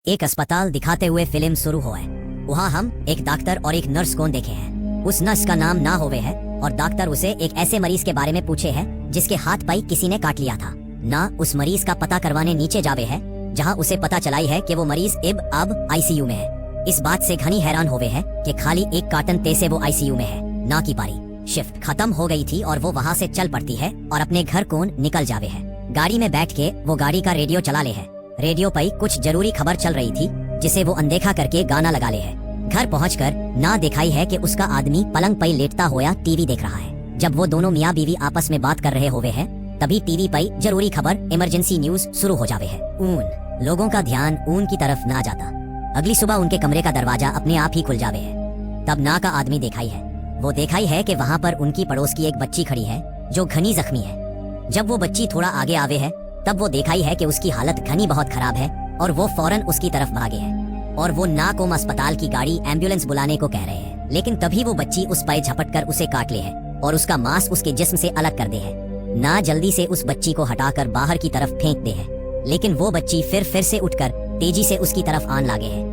एक अस्पताल दिखाते हुए फिल्म शुरू हुआ है। वहाँ हम एक डॉक्टर और एक नर्स को देखे हैं। उस नर्स का नाम ना होवे है और डॉक्टर उसे एक ऐसे मरीज के बारे में पूछे है जिसके हाथ पाई किसी ने काट लिया था। ना उस मरीज का पता करवाने नीचे जावे है जहाँ उसे पता चलाई है कि वो मरीज अब आईसीयू में है। इस बात से घनी हैरान होवे है कि खाली एक कार्टन ते से वो आईसीयू में है, ना की पारी। शिफ्ट खत्म हो गई थी और वो वहाँ से चल पड़ती है और अपने घर को निकल जावे है। गाड़ी में बैठ के वो गाड़ी का रेडियो चला ले है। रेडियो पर कुछ जरूरी खबर चल रही थी जिसे वो अनदेखा करके गाना लगा ले है। घर पहुंचकर ना दिखाई है कि उसका आदमी पलंग पर लेटता हुआ टीवी देख रहा है। जब वो दोनों मियाँ बीवी आपस में बात कर रहे होवे हैं तभी टीवी पर जरूरी खबर इमरजेंसी न्यूज शुरू हो जावे है। उन लोगों का ध्यान ऊन की तरफ ना जाता। अगली सुबह उनके कमरे का दरवाजा अपने आप ही खुल जावे है। तब ना का आदमी देखाई है। वो देखाई है कि वहाँ पर उनकी पड़ोस की एक बच्ची खड़ी है जो घनी जख्मी है। जब वो बच्ची थोड़ा आगे आवे है तब वो देखाई है कि उसकी हालत घनी बहुत खराब है और वो फौरन उसकी तरफ भागे हैं और वो ना को अस्पताल की गाड़ी एम्बुलेंस बुलाने को कह रहे हैं। लेकिन तभी वो बच्ची उस पर झपट कर उसे काट ले है और उसका मांस उसके जिस्म से अलग कर दे है। ना जल्दी से उस बच्ची को हटाकर बाहर की तरफ फेंक दे है, लेकिन वो बच्ची फिर से उठकर तेजी से उसकी तरफ आन लागे है।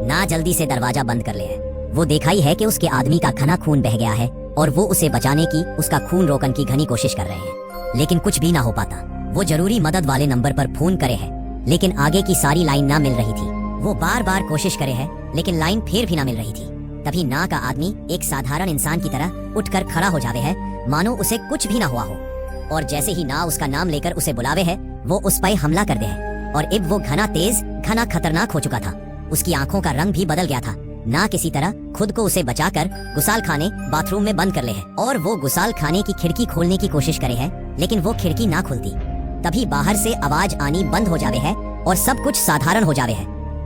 ना जल्दी से दरवाजा बंद कर ले है। वो देखाई है कि उसके आदमी का घना खून बह गया है और वो उसे बचाने की उसका खून रोकने की घनी कोशिश कर रहे हैं, लेकिन कुछ भी ना हो पाता। वो जरूरी मदद वाले नंबर पर फोन करे है लेकिन आगे की सारी लाइन ना मिल रही थी। वो बार बार कोशिश करे है लेकिन लाइन फिर भी ना मिल रही थी। तभी ना का आदमी एक साधारण इंसान की तरह उठकर खड़ा हो जावे है मानो उसे कुछ भी ना हुआ हो, और जैसे ही ना उसका नाम लेकर उसे बुलावे है वो उस पर हमला कर दे है। और अब वो घना तेज घना खतरनाक हो चुका था। उसकी आंखों का रंग भी बदल गया था। ना किसी तरह खुद को उसे बचाकर गुसाल खाने बाथरूम में बंद कर ले है और वो गुसाल खाने की खिड़की खोलने की कोशिश करे है लेकिन वो खिड़की ना खुलती। तभी बाहर से आवाज आनी बंद हो जावे है और सब कुछ साधारण हो जावे है।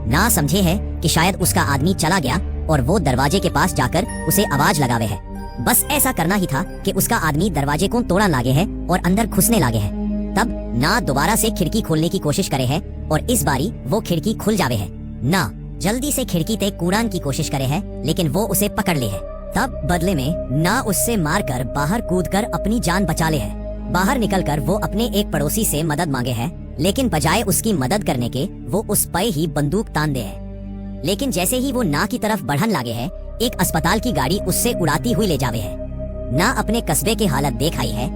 ना समझे है कि शायद उसका आदमी चला गया और वो दरवाजे के पास जाकर उसे आवाज लगावे है। बस ऐसा करना ही था कि उसका आदमी दरवाजे को तोड़न लागे है और अंदर घुसने लागे है। तब ना दोबारा से खिड़की खोलने की कोशिश करे है और इस बारी वो खिड़की खुल जावे है। ना जल्दी से खिड़की ते कूड़ान की कोशिश करे है लेकिन वो उसे पकड़ ले है। तब बदले में ना उससे मारकर बाहर कूदकर अपनी जान बचा ले है। बाहर निकलकर वो अपने एक पड़ोसी से मदद मांगे है लेकिन बजाय उसकी मदद करने के वो उस पर ही बंदूक तान दे है। लेकिन जैसे ही वो ना की तरफ बढ़न लागे है एक अस्पताल की गाड़ी उससे उड़ाती हुई ले जावे है। ना अपने कस्बे की हालत देख आई है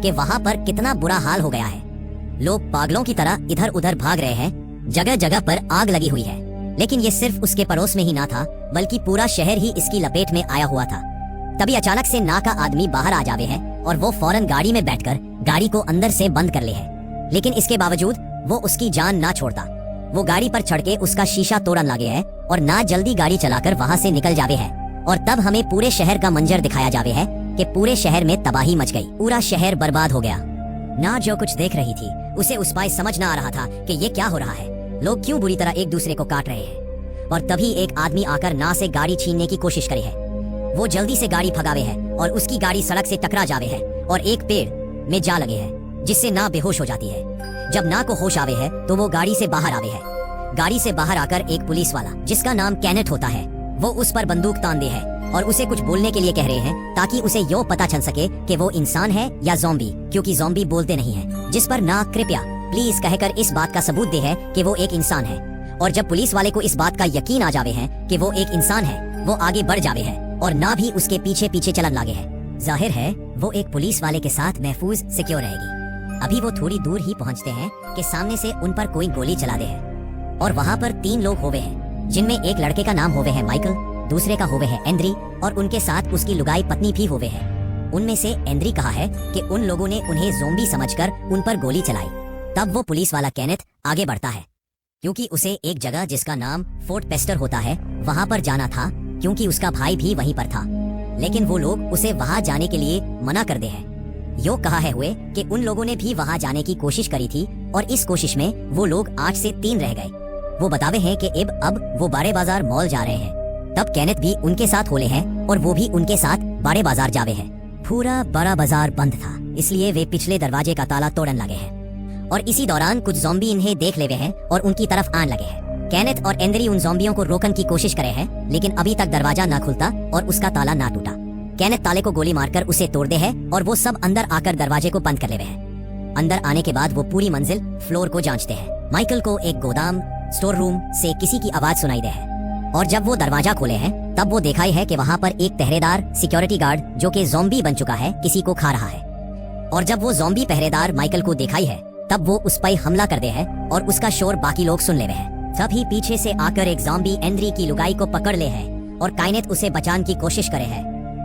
कि वहाँ पर कितना बुरा हाल हो गया है। लोग पागलों की तरह इधर उधर भाग रहे हैं। जगह जगह पर आग लगी हुई है। लेकिन ये सिर्फ उसके पड़ोस में ही ना था बल्कि पूरा शहर ही इसकी लपेट में आया हुआ था। तभी अचानक से ना का आदमी बाहर आ जावे है और वो फौरन गाड़ी में बैठकर गाड़ी को अंदर से बंद कर ले है। लेकिन इसके बावजूद वो उसकी जान ना छोड़ता। वो गाड़ी पर चढ़ के उसका शीशा तोड़न लागे है और ना जल्दी गाड़ी चलाकर वहाँ से निकल जावे है। और तब हमें पूरे शहर का मंजर दिखाया जावे है कि पूरे शहर में तबाही मच गई। पूरा शहर बर्बाद हो गया। ना जो कुछ देख रही थी उसे उस पाए समझ ना आ रहा था कि ये क्या हो रहा है। लोग क्यों बुरी तरह एक दूसरे को काट रहे हैं। और तभी एक आदमी आकर ना से गाड़ी छीनने की कोशिश करे है। वो जल्दी से गाड़ी भगावे है और उसकी गाड़ी सड़क से टकरा जावे है और एक पेड़ में जा लगे है जिससे ना बेहोश हो जाती है। जब ना को होश आवे है तो वो गाड़ी से बाहर आवे है। गाड़ी से बाहर आकर एक पुलिस वाला जिसका नाम कैनेट होता है वो उस पर बंदूक तान दे है और उसे कुछ बोलने के लिए कह रहे हैं ताकि उसे यो पता चल सके कि वो इंसान है या ज़ॉम्बी, क्योंकि ज़ॉम्बी बोलते नहीं है। जिस पर ना कृपया प्लीज कहकर इस बात का सबूत दे है कि वो एक इंसान है। और जब पुलिस वाले को इस बात का यकीन आ जावे है कि वो एक इंसान है वो आगे बढ़ जावे है और ना भी उसके पीछे पीछे चलन लागे है। जाहिर है वो एक पुलिस वाले के साथ महफूज सिक्योर रहेगी। अभी वो थोड़ी दूर ही पहुंचते हैं कि सामने से उन पर कोई गोली चला दे है और वहाँ पर 3 लोग होवे हैं जिनमें एक लड़के का नाम होवे है माइकल, दूसरे का होवे है एंड्री और उनके साथ उसकी लुगाई पत्नी भी होवे है। उनमें से एंड्री कहा है कि उन लोगों ने उन्हें ज़ॉम्बी समझकर उन पर गोली चलाई। तब वो पुलिस वाला कैनेथ आगे बढ़ता है क्योंकि उसे एक जगह जिसका नाम फोर्ट पेस्टर होता है वहाँ पर जाना था क्योंकि उसका भाई भी वहीं पर था। लेकिन वो लोग उसे वहाँ जाने के लिए मना कर दे हैं। यो कहा है हुए कि उन लोगों ने भी वहाँ जाने की कोशिश करी थी और इस कोशिश में वो लोग 8 से 3 रह गए। वो बतावे हैं कि अब वो बड़े बाजार मॉल जा रहे हैं। तब कैनेथ भी उनके साथ होले हैं और वो भी उनके साथ बड़े बाजार जावे हैं। पूरा बड़ा बाजार बंद था इसलिए वे पिछले दरवाजे का ताला तोड़न लगे हैं और इसी दौरान कुछ ज़ॉम्बी इन्हें देख लेवे हैं और उनकी तरफ आन लगे हैं। कैनेथ और एंड्री उन ज़ॉम्बियों को रोकने की कोशिश करे हैं लेकिन अभी तक दरवाजा ना खुलता और उसका ताला ना टूटा। कैनेथ ताले को गोली मारकर उसे तोड़ दे है और वो सब अंदर आकर दरवाजे को बंद कर लेवे हैं। अंदर आने के बाद वो पूरी मंजिल फ्लोर को जांचते हैं। माइकल को एक गोदाम, स्टोर रूम से किसी की आवाज सुनाई दे है और जब वो दरवाजा खोले हैं तब वो देखाई है कि वहाँ पर एक पहरेदार सिक्योरिटी गार्ड जो कि ज़ॉम्बी बन चुका है किसी को खा रहा है। और जब वो ज़ॉम्बी पहरेदार माइकल को देखाई है तब वो उस पर हमला कर दे है और उसका शोर बाकी लोग सुन ले हैं। तभी पीछे से आकर एक ज़ॉम्बी एंड्री की लुगाई को पकड़ ले है और काइनेट उसे बचाने की कोशिश करे है,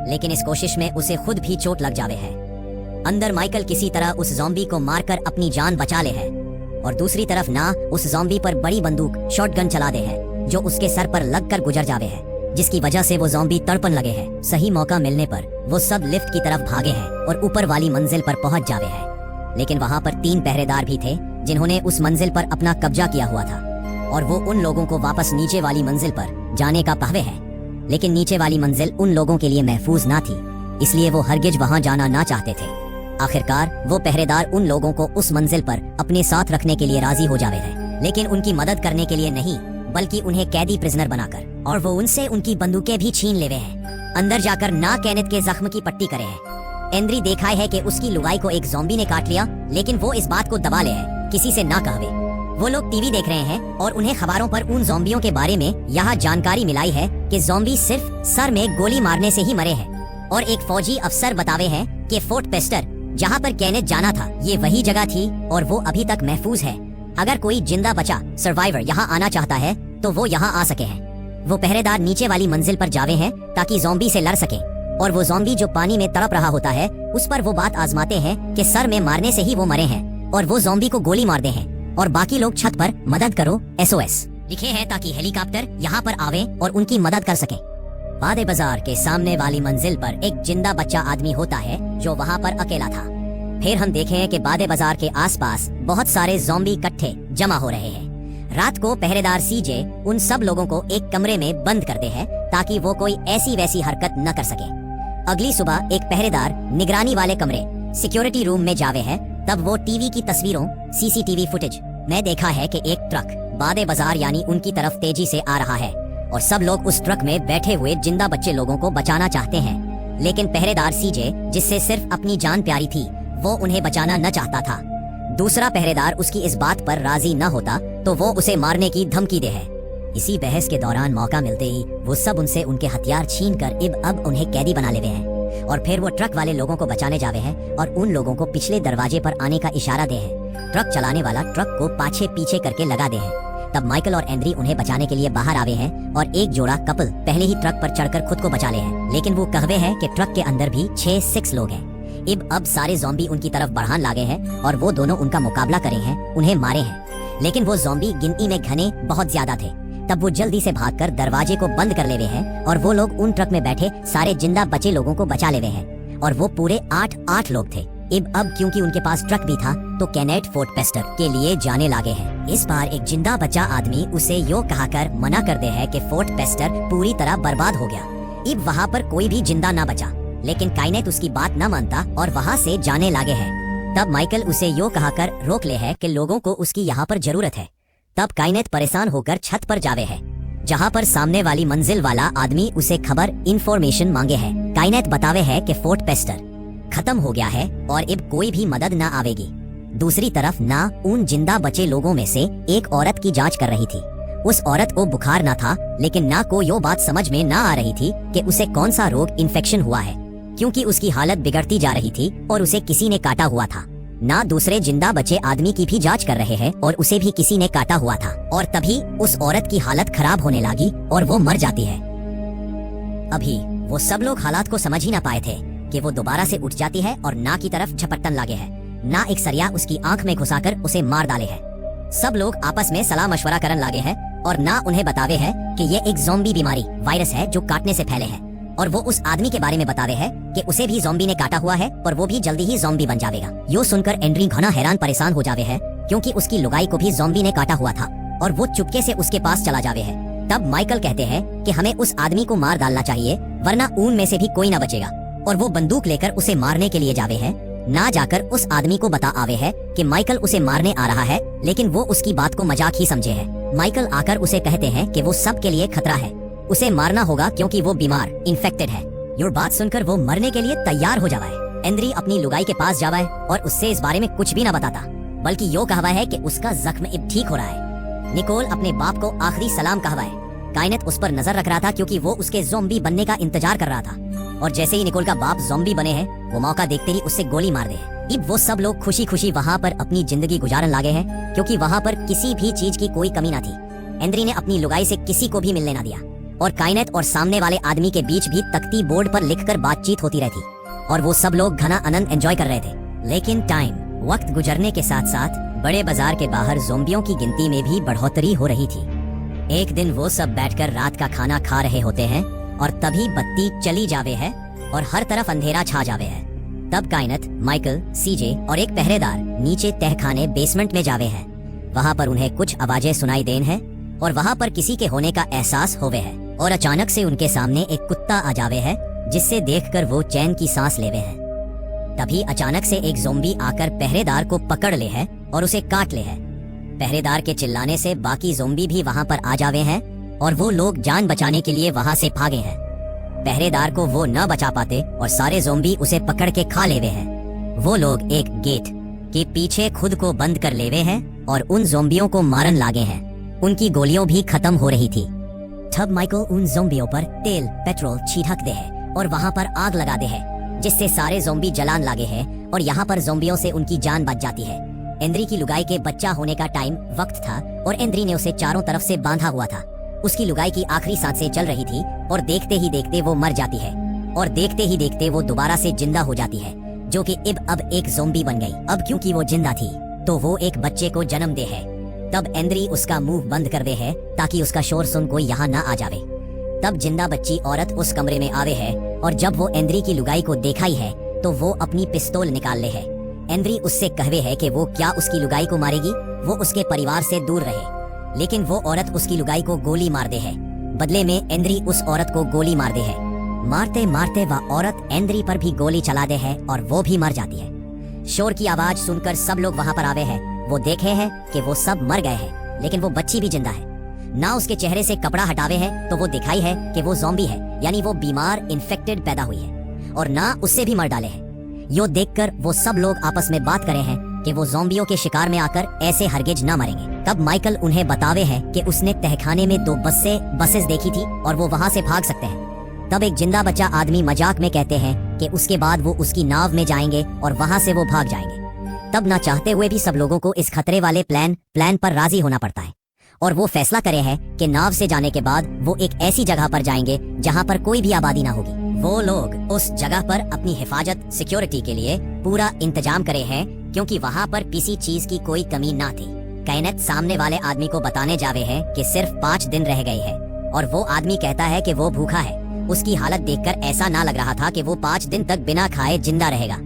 लेकिन इस कोशिश में उसे खुद भी चोट लग जावे है। अंदर माइकल किसी तरह उस ज़ॉम्बी को मारकर अपनी जान बचा ले है और दूसरी तरफ ना उस ज़ॉम्बी पर बड़ी बंदूक शॉटगन चला दे है जो उसके सर पर लगकर गुजर जावे है, जिसकी वजह से वो ज़ॉम्बी तड़पन लगे है। सही मौका मिलने पर वो सब लिफ्ट की तरफ भागे हैं और ऊपर वाली मंजिल पर पहुंच जावे हैं, लेकिन वहाँ पर 3 पहरेदार भी थे जिन्होंने उस मंजिल पर अपना कब्जा किया हुआ था और वो उन लोगों को वापस नीचे वाली मंजिल पर जाने का पावे है, लेकिन नीचे वाली मंजिल उन लोगों के लिए महफूज ना थी, इसलिए वो हरगिज वहाँ जाना ना चाहते थे। आखिरकार वो पहरेदार उन लोगों को उस मंजिल पर अपने साथ रखने के लिए राजी हो जावे हैं, लेकिन उनकी मदद करने के लिए नहीं बल्कि उन्हें कैदी प्रिजनर बनाकर, और वो उनसे उनकी बंदूकें भी छीन लेवे हैं। अंदर जाकर ना केनेथ के जख्म की पट्टी करे है। एंड्री देखाए है कि उसकी लुगाई को एक ज़ॉम्बी ने काट लिया, लेकिन वो इस बात को दबा ले है किसी से ना कहवे। वो लोग टीवी देख रहे हैं और उन्हें खबरों पर उन ज़ॉम्बियों के बारे में यहाँ जानकारी मिलाई है कि ज़ॉम्बी सिर्फ सर में गोली मारने से ही मरे हैं और एक फौजी अफसर बतावे हैं कि फोर्ट पेस्टर जहाँ पर केनेथ जाना था ये वही जगह थी और वो अभी तक महफूज है। अगर कोई जिंदा बचा सर्वाइवर यहाँ आना चाहता है तो वो यहाँ आ सके हैं। वो पहरेदार नीचे वाली मंजिल पर जावे हैं ताकि ज़ॉम्बी से लड़ सके, और वो ज़ॉम्बी जो पानी में तड़प रहा होता है उस पर वो बात आजमाते हैं कि सर में मारने से ही वो मरे हैं, और वो ज़ॉम्बी को गोली मार दे हैं और बाकी लोग छत पर मदद करो SOS लिखे हैं ताकि हेलीकॉप्टर यहाँ पर आवे और उनकी मदद कर सके। बादे बाजार के सामने वाली मंजिल पर एक जिंदा बच्चा आदमी होता है जो वहाँ पर अकेला था। फिर हम देखे हैं कि बादे बाजार के आसपास बहुत सारे ज़ॉम्बी इकट्ठे जमा हो रहे हैं। रात को पहरेदार CJ उन सब लोगों को एक कमरे में बंद करते हैं ताकि वो कोई ऐसी वैसी हरकत न कर सके। अगली सुबह एक पहरेदार निगरानी वाले कमरे सिक्योरिटी रूम में जावे है, तब वो टीवी की तस्वीरों CCTV फुटेज में देखा है कि एक ट्रक बादे बाजार यानी उनकी तरफ तेजी से आ रहा है और सब लोग उस ट्रक में बैठे हुए जिंदा बच्चे लोगों को बचाना चाहते हैं, लेकिन पहरेदार CJ जिससे सिर्फ अपनी जान प्यारी थी वो उन्हें बचाना न चाहता था। दूसरा पहरेदार उसकी इस बात पर राजी न होता तो वो उसे मारने की धमकी दे है। इसी बहस के दौरान मौका मिलते ही वो सब उनसे उनके हथियार छीन कर अब उन्हें कैदी बना लेवे हैं और फिर वो ट्रक वाले लोगों को बचाने जावे हैं और उन लोगों को पिछले दरवाजे पर आने का इशारा दे है। ट्रक चलाने वाला ट्रक को पाछे पीछे करके लगा दे है। तब माइकल और एंड्री उन्हें बचाने के लिए बाहर आवे हैं और एक जोड़ा कपल पहले ही ट्रक पर चढ़कर खुद को बचा ले हैं, लेकिन वो कहवे है कि ट्रक के अंदर भी 6 लोग हैं। अब सारे ज़ॉम्बी उनकी तरफ बढ़ान लागे हैं और वो दोनों उनका मुकाबला करे हैं, उन्हें मारे हैं, लेकिन वो ज़ॉम्बी गिनती में घने बहुत ज्यादा थे। तब वो जल्दी से भागकर दरवाजे को बंद कर लेवे हैं और वो लोग उन ट्रक में बैठे सारे जिंदा बचे लोगों को बचा लेवे हैं और वो पूरे 8 लोग थे। अब क्योंकि उनके पास ट्रक भी था तो केनेथ फोर्ट पेस्टर के लिए जाने लागे हैं। इस बार एक जिंदा बचा आदमी उसे यो कहकर मना कर दे है कि फोर्ट पेस्टर पूरी तरह बर्बाद हो गया। वहाँ पर कोई भी जिंदा ना बचा, लेकिन काइनेथ उसकी बात न मानता और वहाँ से जाने लागे है। तब माइकल उसे यो कहकर रोक ले है कि लोगों को उसकी यहाँ पर जरूरत है। तब काइनेथ परेशान होकर छत पर जावे है जहाँ पर सामने वाली मंजिल वाला आदमी उसे खबर इंफॉर्मेशन मांगे है। काइनेथ बतावे है कि फोर्ट पेस्टर खत्म हो गया है और अब कोई भी मदद ना आवेगी। दूसरी तरफ ना उन जिंदा बचे लोगों में से एक औरत की जांच कर रही थी। उस औरत को बुखार ना था, लेकिन ना को यो बात समझ में ना आ रही थी कि उसे कौन सा रोग इन्फेक्शन हुआ है, क्योंकि उसकी हालत बिगड़ती जा रही थी और उसे किसी ने काटा हुआ था। ना दूसरे जिंदा बचे आदमी की भी जांच कर रहे हैं और उसे भी किसी ने काटा हुआ था, और तभी उस औरत की हालत खराब होने लगी और वो मर जाती है। अभी वो सब लोग हालात को समझ ही ना पाए थे कि वो दोबारा से उठ जाती है और ना की तरफ झपटन लागे है। ना एक सरिया उसकी आंख में घुसाकर उसे मार डाले है। सब लोग आपस में सलाह मशवरा करन लागे है और ना उन्हें बतावे है कि ये एक ज़ॉम्बी बीमारी वायरस है जो काटने से फैले है, और वो उस आदमी के बारे में बतावे है कि उसे भी ज़ॉम्बी ने काटा हुआ है और वो भी जल्दी ही ज़ॉम्बी बन जाएगा। यो सुनकर एंड्री घना हैरान परेशान हो जावे है, क्योंकि उसकी लुगाई को भी ज़ॉम्बी ने काटा हुआ था और वो चुपके से उसके पास चला जावे है। तब माइकल कहते हैं कि हमें उस आदमी को मार डालना चाहिए, वरना उन में से भी कोई ना बचेगा, और वो बंदूक लेकर उसे मारने के लिए जावे है। ना जाकर उस आदमी को बता आवे है कि माइकल उसे मारने आ रहा है, लेकिन वो उसकी बात को मजाक ही समझे है। माइकल आकर उसे कहते हैं कि वो सब के लिए खतरा है, उसे मारना होगा क्योंकि वो बीमार इन्फेक्टेड है। ये बात सुनकर वो मरने के लिए तैयार हो जावा है। एंड्री अपनी लुगाई के पास जावा है और उससे इस बारे में कुछ भी ना बताता, बल्कि यो कहवा है कि उसका जख्म अब ठीक हो रहा है। निकोल अपने बाप को आखिरी सलाम कहवाए। कायनेत उस पर नजर रख रहा था क्योंकि वो उसके ज़ॉम्बी बनने का इंतजार कर रहा था, और जैसे ही निकोल का बाप ज़ॉम्बी बने हैं वो मौका देखते ही उससे गोली मार दे। अब वो सब लोग खुशी खुशी वहाँ पर अपनी जिंदगी गुजारन लागे हैं क्योंकि वहाँ पर किसी भी चीज की कोई कमी ना थी। एंद्री ने अपनी लुगाई से किसी को भी मिलने ना दिया, और कायनेत और सामने वाले आदमी के बीच भी तख्ती बोर्ड पर लिखकर बातचीत होती रहती, और वो सब लोग घना आनंद एंजॉय कर रहे थे। लेकिन वक्त गुजरने के साथ साथ बड़े बाजार के बाहर ज़ॉम्बियों की गिनती में भी बढ़ोतरी हो रही थी। एक दिन वो सब बैठकर रात का खाना खा रहे होते हैं और तभी बत्ती चली जावे है और हर तरफ अंधेरा छा जावे है। तब कायनेत, माइकल, सीजे और एक पहरेदार नीचे तहखाने बेसमेंट में जावे हैं। वहाँ पर उन्हें कुछ आवाजें सुनाई देन है और वहाँ पर किसी के होने का एहसास होवे है, और अचानक से उनके सामने एक कुत्ता आ जावे है जिससे देखकर वो चैन की सांस लेवे हैं। तभी अचानक से एक ज़ॉम्बी आकर पहरेदार को पकड़ ले है और उसे काट ले है। पहरेदार के चिल्लाने से बाकी ज़ॉम्बी भी वहाँ पर आ जावे हैं और वो लोग जान बचाने के लिए वहाँ से भागे हैं। पहरेदार को वो न बचा पाते और सारे ज़ॉम्बी उसे पकड़ के खा लेवे हैं। वो लोग एक गेट के पीछे खुद को बंद कर लेवे हैं और उन ज़ॉम्बियों को मारन लागे हैं। उनकी गोलियों भी खत्म हो रही थी। तब माइकल उन ज़ॉम्बियों पर तेल पेट्रोल छिड़क दे है और वहाँ पर आग लगा दे है, जिससे सारे ज़ॉम्बी जलान लागे हैं और यहाँ पर ज़ॉम्बियों से उनकी जान बच जाती है। एंद्री की लुगाई के बच्चा होने का टाइम वक्त था और एंद्री ने उसे चारों तरफ से बांधा हुआ था। उसकी लुगाई की आखिरी सांसें चल रही थी और देखते ही देखते वो मर जाती है, और देखते ही देखते वो दोबारा से जिंदा हो जाती है, जो कि अब एक ज़ॉम्बी बन गई। अब क्योंकि वो जिंदा थी तो वो एक बच्चे को जन्म दे है। तब एंद्री उसका मुंह बंद कर दे है ताकि उसका शोर सुन कोई यहाँ ना आ जावे। तब जिंदा बच्ची औरत उस कमरे में आवे है और जब वो एंद्री की लुगाई को देखा ही है तो वो अपनी पिस्तौल निकाल ले है। एंद्री उससे कहवे है कि वो क्या उसकी लुगाई को मारेगी, वो उसके परिवार से दूर रहे। लेकिन वो औरत उसकी लुगाई को गोली मार दे है। बदले में एंद्री उस औरत को गोली मार दे है। मारते मारते वह औरत एंद्री पर भी गोली चला दे है और वो भी मर जाती है। शोर की आवाज सुनकर सब लोग वहाँ पर आवे हैं। वो देखे हैं कि वो सब मर गए हैं, लेकिन वो बच्ची भी जिंदा है। ना उसके चेहरे से कपड़ा हटावे है तो वो दिखाई है कि वो ज़ॉम्बी है, यानी वो बीमार इन्फेक्टेड पैदा हुई है, और ना उससे भी मर डाले हैं। यो देखकर वो सब लोग आपस में बात करे हैं कि वो ज़ॉम्बियों के शिकार में आकर ऐसे हरगिज ना मरेंगे। तब माइकल उन्हें बतावे है कि उसने तहखाने में 2 बसेस देखी थी और वो वहाँ से भाग सकते हैं। तब एक जिंदा बच्चा आदमी मजाक में कहते हैं कि उसके बाद वो उसकी नाव में जाएंगे और वहाँ से वो भाग जाएंगे। तब ना चाहते हुए भी सब लोगों को इस खतरे वाले प्लान पर राजी होना पड़ता है, और वो फैसला करे है कि नाव से जाने के बाद वो एक ऐसी जगह पर जाएंगे जहाँ पर कोई भी आबादी ना होगी। वो लोग उस जगह पर अपनी हिफाजत सिक्योरिटी के लिए पूरा इंतजाम करे हैं क्योंकि वहाँ पर किसी चीज की कोई कमी ना थी। कायनेत सामने वाले आदमी को बताने जावे है कि सिर्फ 5 दिन रह गए हैं, और वो आदमी कहता है कि वो भूखा है। उसकी हालत देखकर ऐसा ना लग रहा था कि वो 5 दिन तक बिना खाए जिंदा रहेगा।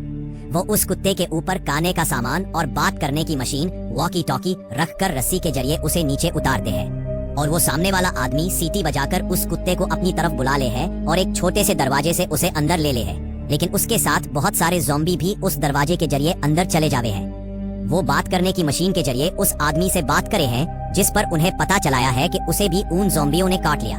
वो उस कुत्ते के ऊपर खाने का सामान और बात करने की मशीन वॉकी टॉकी रखकर रस्सी के जरिए उसे नीचे उतारते हैं, और वो सामने वाला आदमी सीटी बजाकर उस कुत्ते को अपनी तरफ बुला ले है और एक छोटे से दरवाजे से उसे अंदर ले है। लेकिन उसके साथ बहुत सारे ज़ॉम्बी भी उस दरवाजे के जरिए अंदर चले जावे हैं। वो बात करने की मशीन के जरिए उस आदमी से बात करे हैं, जिस पर उन्हें पता चलाया है कि उसे भी उन ज़ॉम्बियों ने काट लिया।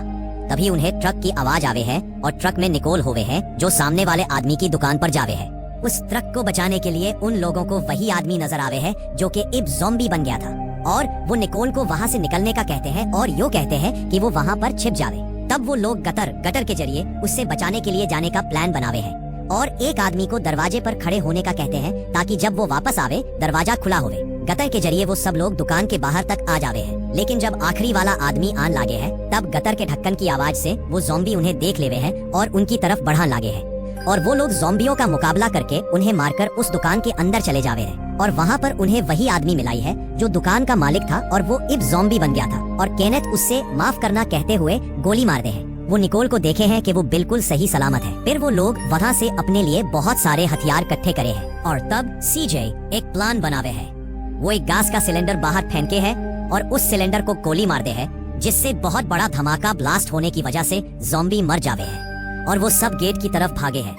तभी उन्हें ट्रक की आवाज आवे है और ट्रक में निकोल होवे है जो सामने वाले आदमी की दुकान पर जावे है। उस ट्रक को बचाने के लिए उन लोगों को वही आदमी नजर आवे है जो कि अब ज़ॉम्बी बन गया था, और वो निकोल को वहाँ से निकलने का कहते हैं और यो कहते हैं कि वो वहाँ पर छिप जावे। तब वो लोग गटर के जरिए उससे बचाने के लिए जाने का प्लान बनावे हैं, और एक आदमी को दरवाजे पर खड़े होने का कहते हैं ताकि जब वो वापस आवे दरवाजा खुला होवे। गटर के जरिए वो सब लोग दुकान के बाहर तक आ जावे हैं। लेकिन जब आखिरी वाला आदमी आन लागे है तब गटर के ढक्कन की आवाज से वो ज़ॉम्बी उन्हें देख लेवे हैं और उनकी तरफ बढ़ान लागे हैं, और वो लोग ज़ॉम्बियों का मुकाबला करके उन्हें मारकर उस दुकान के अंदर चले जावे हैं। और वहाँ पर उन्हें वही आदमी मिलाई है जो दुकान का मालिक था और वो अब ज़ॉम्बी बन गया था, और केनेत उससे माफ करना कहते हुए गोली मार दे है। वो निकोल को देखे हैं कि वो बिल्कुल सही सलामत है। फिर वो लोग वहाँ से अपने लिए बहुत सारे हथियार इकट्ठे करे हैं, और तब सीजे एक प्लान बनावे है। वो एक गैस का सिलेंडर बाहर फेंके है और उस सिलेंडर को गोली मार दे है, जिससे बहुत बड़ा धमाका ब्लास्ट होने की वजह से ज़ॉम्बी मर जावे है, और वो सब गेट की तरफ भागे हैं।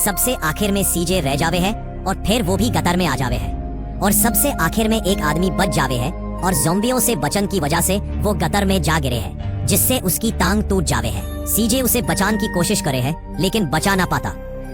सबसे आखिर में सीजे रह जावे है और फिर वो भी गटर में आ जावे है, और सबसे आखिर में एक आदमी बच जावे है और ज़ॉम्बियों से बचन की वजह से वो गटर में जा गिरे है, जिससे उसकी टांग टूट जावे है। सीजे उसे बचाने की कोशिश करे है लेकिन बचा ना पाता।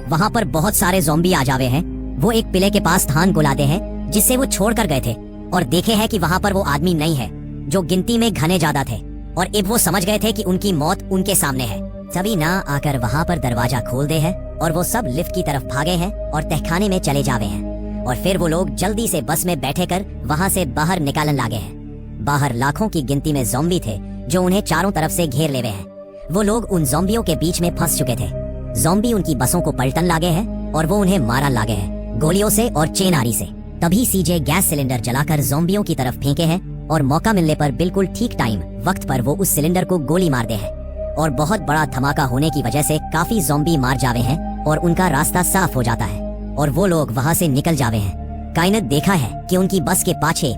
वहाँ पर बहुत सारे ज़ॉम्बी आ जावे हैं। वो एक पिले के पास धान गुलाते हैं जिससे वो छोड़ कर गए थे, और देखे है कि वहाँ पर वो आदमी नहीं है। जो गिनती में घने ज्यादा थे, और अब वो समझ गए थे कि उनकी मौत उनके सामने है। तभी ना आकर वहाँ पर दरवाजा खोल दे है और वो सब लिफ्ट की तरफ भागे हैं और तहखाने में चले जावे हैं। और फिर वो लोग जल्दी से बस में बैठे कर वहाँ से बाहर निकालन लागे हैं। बाहर लाखों की गिनती में ज़ॉम्बी थे जो उन्हें चारों तरफ से घेर लेवे हैं। वो लोग उन ज़ॉम्बियों के बीच में फंस चुके थे। ज़ॉम्बी उनकी बसों को पलटन लागे हैं और वो उन्हें मारन लागे हैं गोलियों से और चेन आरी से। तभी सीजे गैस सिलेंडर जलाकर ज़ॉम्बियों की तरफ फेंके हैं और मौका मिलने पर बिल्कुल ठीक टाइम वक्त पर वो उस सिलेंडर को गोली मार दे हैं और बहुत बड़ा धमाका होने की वजह से काफी ज़ॉम्बी मार जावे हैं और उनका रास्ता साफ हो जाता है और वो लोग वहाँ से निकल जावे हैं। काइनेट देखा है कि उनकी बस के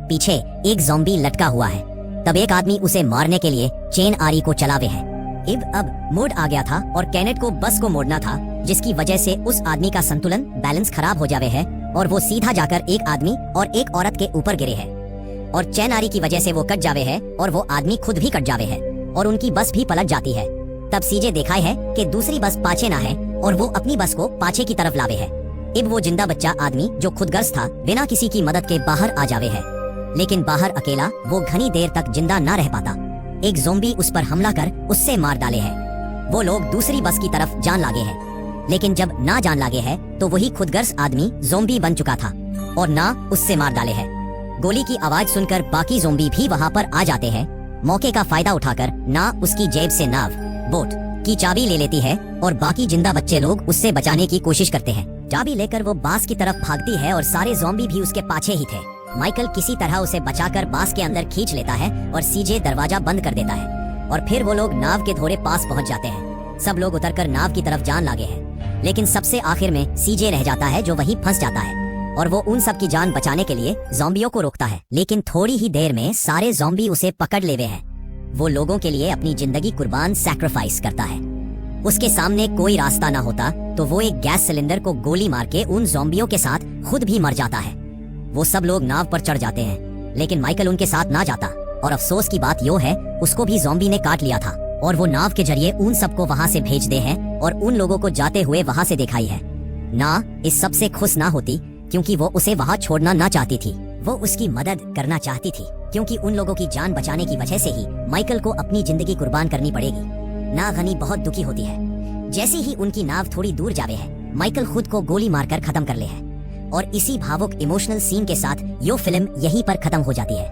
पीछे एक ज़ॉम्बी लटका हुआ है। तब एक आदमी उसे मारने के लिए चेन आरी को चलावे है। अब मोड़ आ गया था और कैनेट को बस को मोड़ना था, जिसकी वजह से उस आदमी का संतुलन बैलेंस खराब हो जावे है और वो सीधा जाकर एक आदमी और एक औरत के ऊपर गिरे है और चैन आरी की वजह से वो कट जावे है और वो आदमी खुद भी कट जावे है और उनकी बस भी पलट जाती है। तब सीजे देखा है कि दूसरी बस पाछे ना है और वो अपनी बस को पाछे की तरफ लावे है। अब वो जिंदा बच्चा आदमी जो खुदगर्ज था बिना किसी की मदद के बाहर आ जावे है, लेकिन बाहर अकेला वो घनी देर तक जिंदा ना रह पाता। एक ज़ॉम्बी उस पर हमला कर उससे मार डाले है। वो लोग दूसरी बस की तरफ जान लागे हैं, लेकिन जब ना जान लागे है तो वही खुदगर्ज आदमी ज़ॉम्बी बन चुका था और ना उससे मार डाले है। गोली की आवाज सुनकर बाकी ज़ॉम्बी भी वहाँ पर आ जाते हैं। मौके का फायदा उठाकर ना उसकी जेब से नाव बोट की चाबी ले लेती है और बाकी जिंदा बच्चे लोग उससे बचाने की कोशिश करते हैं। चाबी लेकर वो बास की तरफ भागती है और सारे ज़ॉम्बी भी उसके पाछे ही थे। माइकल किसी तरह उसे बचाकर बास के अंदर खींच लेता है और सीजे दरवाजा बंद कर देता है और फिर वो लोग नाव के थोड़े पास पहुंच जाते हैं। सब लोग उतरकर नाव की तरफ जान लागे हैं, लेकिन सबसे आखिर में सीजे रह जाता है जो वहीं फंस जाता है और वो उन सब की जान बचाने के लिए ज़ॉम्बियों को रोकता है। लेकिन थोड़ी ही देर में सारे ज़ॉम्बी उसे पकड़ लेवे हैं। वो लोगों के लिए अपनी जिंदगी कुर्बान सैक्रिफाइस करता है। उसके सामने कोई रास्ता ना होता तो वो एक गैस सिलेंडर को गोली मार के उन ज़ॉम्बियों के साथ खुद भी मर जाता है। वो सब लोग नाव पर चढ़ जाते हैं, लेकिन माइकल उनके साथ ना जाता और अफसोस की बात यो है उसको भी ज़ॉम्बी ने काट लिया था और वो नाव के जरिए उन सबको वहाँ से भेज दे हैं और उन लोगों को जाते हुए वहाँ से दिखाई है। ना इस सब से खुश ना होती क्योंकि वो उसे वहाँ छोड़ना ना चाहती थी। वो उसकी मदद करना चाहती थी क्योंकि उन लोगों की जान बचाने की वजह से ही माइकल को अपनी जिंदगी कुर्बान करनी पड़ेगी। ना गनी बहुत दुखी होती है। जैसे ही उनकी नाव थोड़ी दूर जावे है, माइकल खुद को गोली मारकर खत्म कर ले है और इसी भावुक इमोशनल सीन के साथ यो फिल्म यहीं पर खत्म हो जाती है।